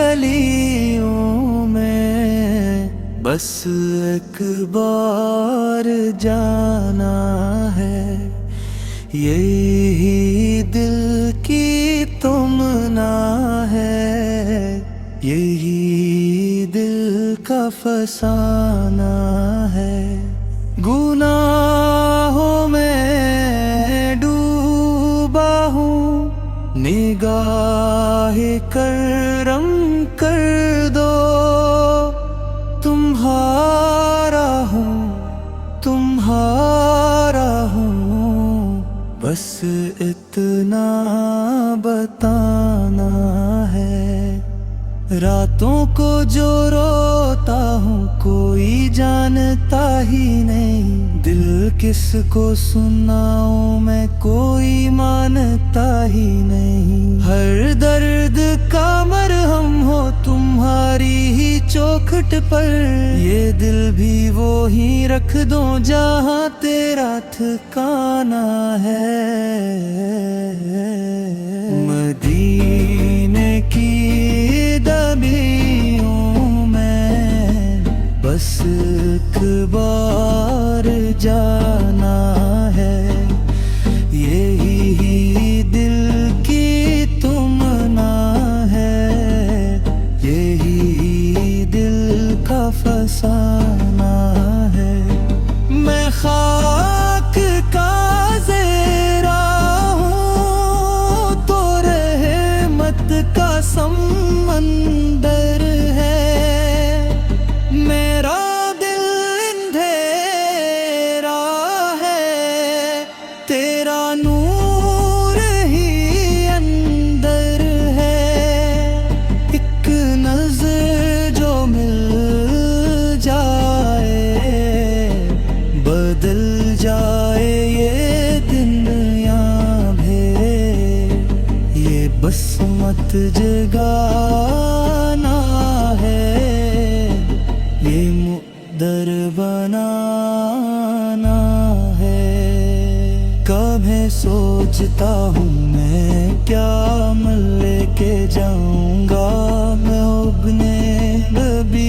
गलियों में बस एक बार जाना है। यही दिल की तुमना है, यही दिल का फसाना है। गुनाहों में डूबा हूँ, निगाह करम कर दो। तुम्हारा हूँ, तुम्हारा हूँ, बस इतना बताना है। रातों को जो रोता हूँ कोई जानता ही नहीं। दिल किसको सुनाऊं मैं, कोई मानता ही नहीं। हर दर्द का मरहम हो तुम्हारी ही चौखट पर। ये दिल भी वो ही रख दो जहाँ तेरा ठिकाना है। मदीने की गलियों में बस एक बार जाना है। यही दिल की तुमना है, यही दिल का फसाना है। मैं खाक का ज़ेरा हूँ तो रहमत का समंदर है। मेरा दिल अंधेरा है, तेरा नूर ही अंदर है। एक नज़र जो मिल जाए, बदल जाए ये दुनिया भी। ये बस मत जगाना है, ये मुक़द्दर बनाना है। कभी सोचता हूँ मैं क्या अमल लेके जाऊंगा। मैं अपने नबी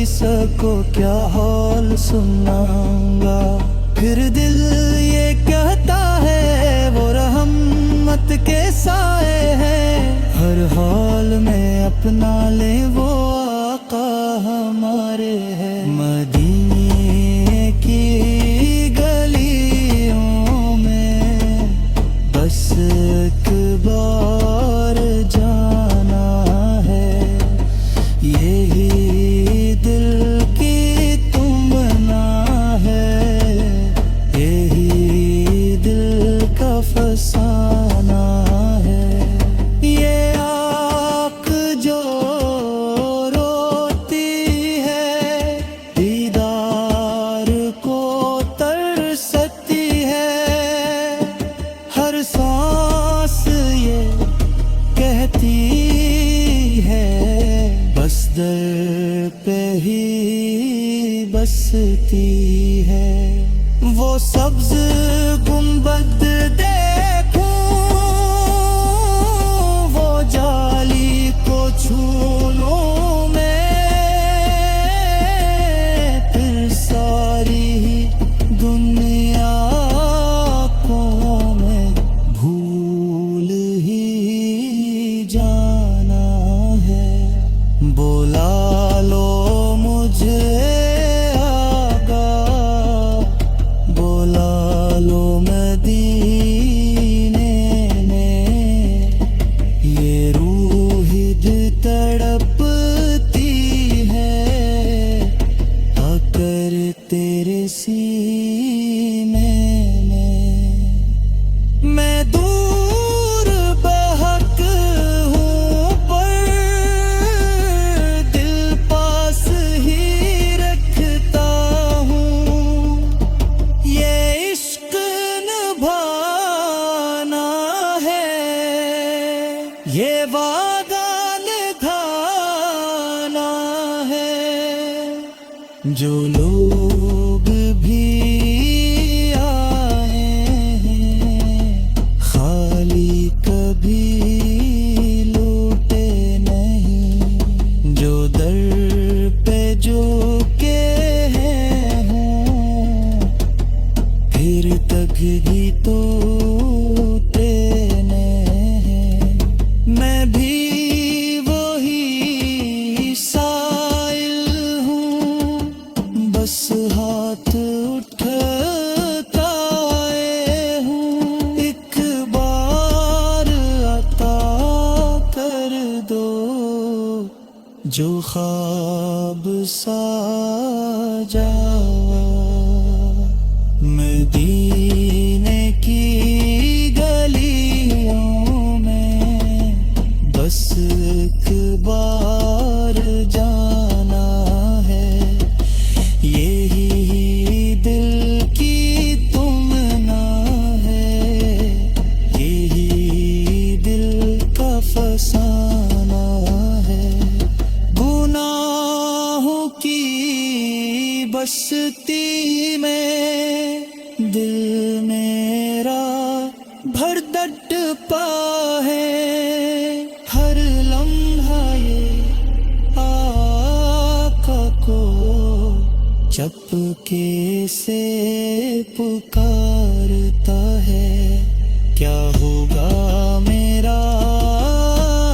को क्या हाल सुनाऊंगा। फिर दिल ये कहता है वो रहमत के साए हैं। हर हाल में अपना ले वो आका हमारे हैं। मदीने की गलियों में बस एक बार जाना है। यही दिल की तुमना है, यही दिल का फसाना है। ये आँख जो रोती है, दीदार को तरसती है। हर सांस ये कहती है बस दर पे ही बसती है। वो सब्ज गुंबद देखूं, वो जाली को छू लूं मैं। फिर सारी दुनिया को मैं भूल ही जाना है। बुला लो मुझे आगा, बुला लो मदीने में। ये रूह तड़पती है आकर तेरे सीने में। मैं दूर बहक हूँ पर दिल पास ही रखता हूँ। ये इश्क निभाना है, ये वादा निभाना है। जो लोग भी आए हैं खाली कभी लूटे नहीं। जो जो ख्वाब साजा मदीने की गलियों में बस एक बार जाना है। यही दिल की तुमना है, यही दिल का फसाना है। गुनाहों की बस्ती में दिल मेरा भर डटपा है। हर लम्हा ये आका को चपके से पुकारता है। क्या होगा मेरा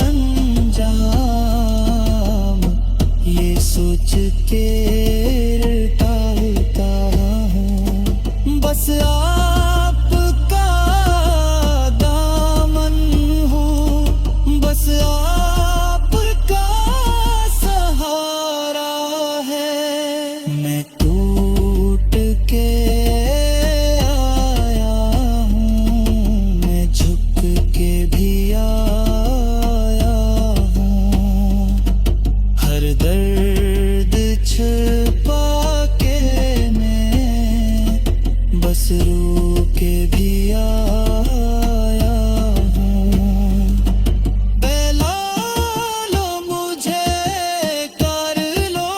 अंजाम, ये सोच के टालता हूँ। बस आपका दामन हूँ, बस आपका सहारा है। मैं टूट के आया हूँ, मैं झुक के भी आया हूँ। हर दर्द छुपा के मैं बस रो के भी आया हूँ। बहला लो मुझे कर लो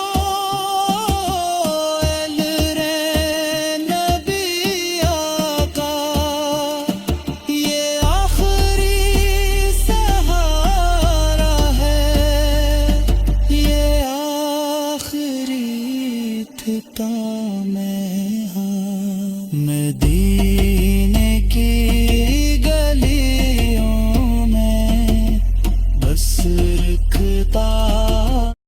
एल रे नबी आका, ये आखिरी सहारा है, ये आखिरी ठिकाना।